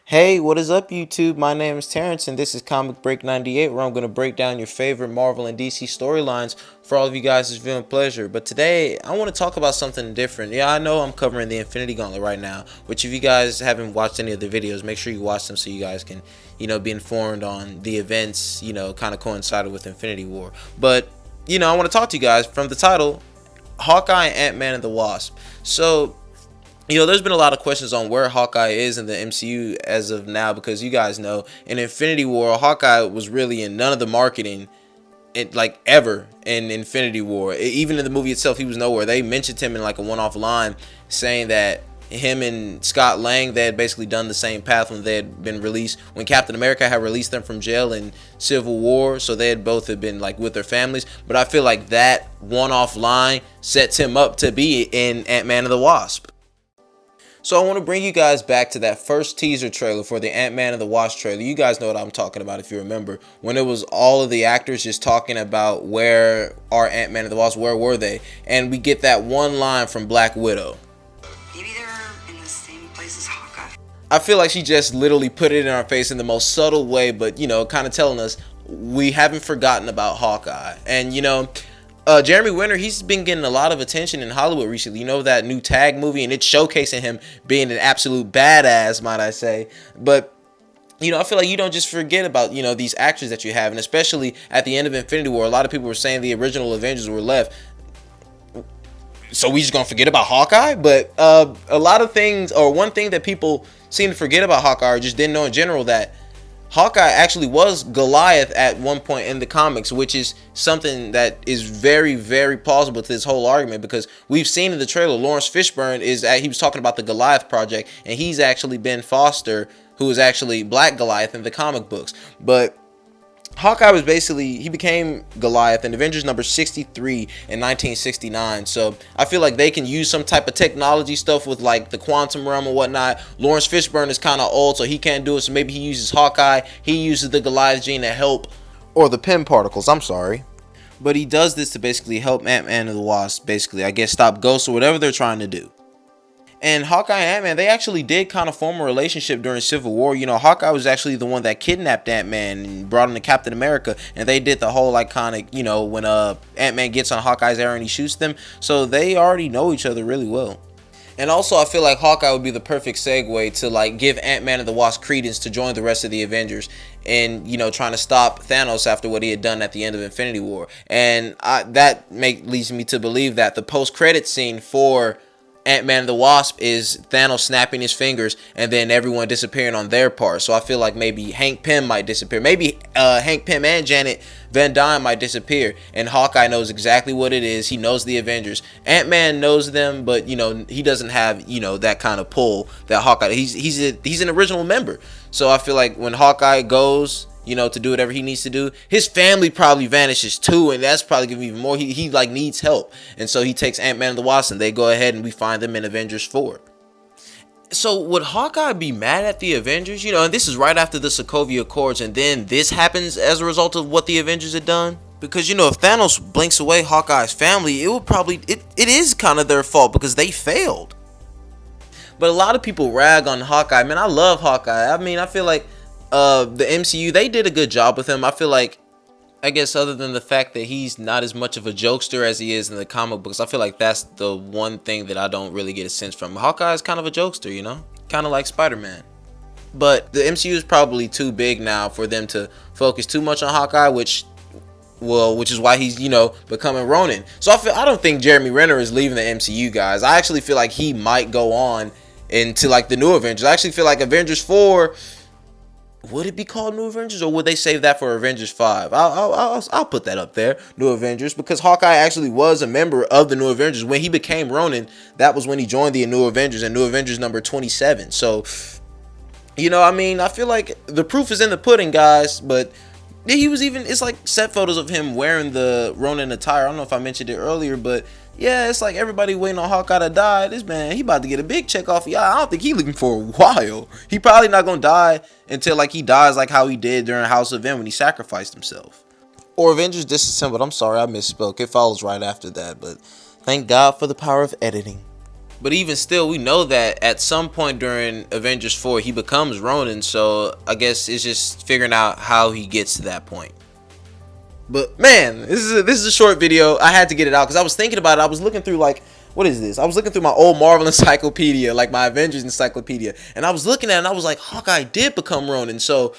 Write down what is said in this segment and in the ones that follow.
Hey, what is up, YouTube? My name is Terrence, and this is Comic Break 98, where I'm going to break down your favorite Marvel and DC storylines for all of you guys' viewing pleasure. But today, I want to talk about something different. Yeah, I know I'm covering the Infinity Gauntlet right now, which if you guys haven't watched any of the videos, make sure you watch them so you guys can, be informed on the events, kind of coincided with Infinity War. But, I want to talk to you guys from the title, Hawkeye and Ant-Man and the Wasp. So, there's been a lot of questions on where Hawkeye is in the MCU as of now, because you guys know in Infinity War, Hawkeye was really in none of the marketing, ever in Infinity War. Even in the movie itself, he was nowhere. They mentioned him in like a one-off line saying that him and Scott Lang, they had basically done the same path when they had been released, when Captain America had released them from jail in Civil War. So they had both have been like with their families. But I feel like that one-off line sets him up to be in Ant-Man and the Wasp. So I want to bring you guys back to that first teaser trailer for the Ant-Man and the Wasp trailer. You guys know what I'm talking about if you remember. When it was all of the actors just talking about where are Ant-Man and the Wasp, where were they? And we get that one line from Black Widow. Maybe they're in the same place as Hawkeye. I feel like she just literally put it in our face in the most subtle way, but, kind of telling us we haven't forgotten about Hawkeye. And, Jeremy Renner, he's been getting a lot of attention in Hollywood recently. You know, that new Tag movie, and it's showcasing him being an absolute badass, might I say. But, I feel like you don't just forget about, these actors that you have. And especially at the end of Infinity War, a lot of people were saying the original Avengers were left. So we just gonna forget about Hawkeye? But a lot of things, or one thing that people seem to forget about Hawkeye, or just didn't know in general, that Hawkeye actually was Goliath at one point in the comics, which is something that is very, very plausible to this whole argument, because we've seen in the trailer Lawrence Fishburne he was talking about the Goliath project, and he's actually Ben Foster, who is actually Black Goliath in the comic books. But Hawkeye was basically, he became Goliath in Avengers number 63 in 1969. So I feel like they can use some type of technology stuff with like the quantum realm and whatnot. Lawrence Fishburne is kind of old, so he can't do it. So maybe he uses Hawkeye. He uses the Goliath gene to help, or the Pym particles, I'm sorry. But he does this to basically help Ant-Man and the Wasp, basically, I guess, stop ghosts or whatever they're trying to do. And Hawkeye and Ant-Man, they actually did kind of form a relationship during Civil War. Hawkeye was actually the one that kidnapped Ant-Man and brought him to Captain America. And they did the whole iconic, when Ant-Man gets on Hawkeye's arrow and he shoots them. So they already know each other really well. And also, I feel like Hawkeye would be the perfect segue to like give Ant-Man and the Wasp credence to join the rest of the Avengers and, trying to stop Thanos after what he had done at the end of Infinity War. And that leads me to believe that the post-credit scene for Ant-Man and the Wasp is Thanos snapping his fingers and then everyone disappearing on their part. So I feel like maybe Hank Pym might disappear. Maybe Hank Pym and Janet Van Dyne might disappear. And Hawkeye knows exactly what it is. He knows the Avengers. Ant-Man knows them, but, he doesn't have, that kind of pull that Hawkeye. He's an original member. So I feel like when Hawkeye goes, to do whatever he needs to do, his family probably vanishes too, and that's probably gonna be even more. He like needs help, and so he takes Ant-Man and the Wasp, and they go ahead and we find them in Avengers 4. So would Hawkeye be mad at the Avengers? And this is right after the Sokovia Accords, and then this happens as a result of what the Avengers had done. Because if Thanos blinks away Hawkeye's family, it would probably it is kind of their fault because they failed. But a lot of people rag on Hawkeye. Man, I love Hawkeye. I mean, I feel like the MCU, they did a good job with him. I feel like, I guess other than the fact that he's not as much of a jokester as he is in the comic books, I feel like that's the one thing that I don't really get a sense from. Hawkeye is kind of a jokester, kind of like Spider-Man. But the MCU is probably too big now for them to focus too much on Hawkeye, which is why he's, becoming Ronin. So I don't think Jeremy Renner is leaving the MCU, guys. I actually feel like he might go on into like the new Avengers. I actually feel like Avengers 4, would it be called New Avengers, or would they save that for Avengers 5? I'll put that up there, New Avengers, because Hawkeye actually was a member of the New Avengers. When he became Ronin, that was when he joined the New Avengers, and New Avengers number 27. So, I feel like the proof is in the pudding, guys. But he was even, it's like set photos of him wearing the Ronin attire. I don't know if I mentioned it earlier, but yeah, it's like everybody waiting on Hawkeye to die. This man, he about to get a big check off y'all. I don't think he looking for a while. He probably not gonna die until like he dies like how he did during House of M when he sacrificed himself. Or Avengers Disassembled. I'm sorry, I misspoke. It follows right after that, but thank God for the power of editing. But even still, we know that at some point during Avengers 4, he becomes Ronin. So I guess it's just figuring out how he gets to that point. But man, this is a short video. I had to get it out because I was thinking about it. I was looking through, like, what is this? I was looking through my old Marvel encyclopedia, like my Avengers encyclopedia. And I was looking at it and I was like, Hawkeye did become Ronin. So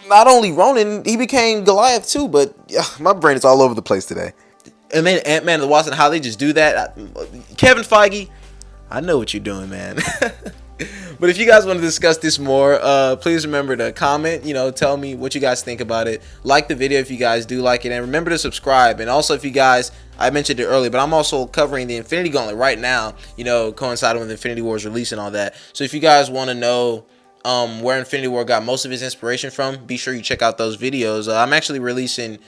not only Ronin, he became Goliath too. But yeah, my brain is all over the place today. And then Ant-Man and the Wasp, and how they just do that. Kevin Feige, I know what you're doing, man. But if you guys want to discuss this more, please remember to comment, tell me what you guys think about it. Like the video if you guys do like it, and remember to subscribe. And also, if you guys, I mentioned it earlier, but I'm also covering the Infinity Gauntlet right now, coinciding with Infinity War's release and all that. So if you guys want to know where Infinity War got most of his inspiration from, be sure you check out those videos. I'm actually releasing,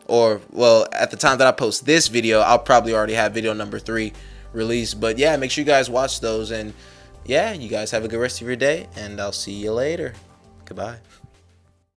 at the time that I post this video, I'll probably already have video number 3 released. But yeah, make sure you guys watch those. And yeah, you guys have a good rest of your day, and I'll see you later. Goodbye.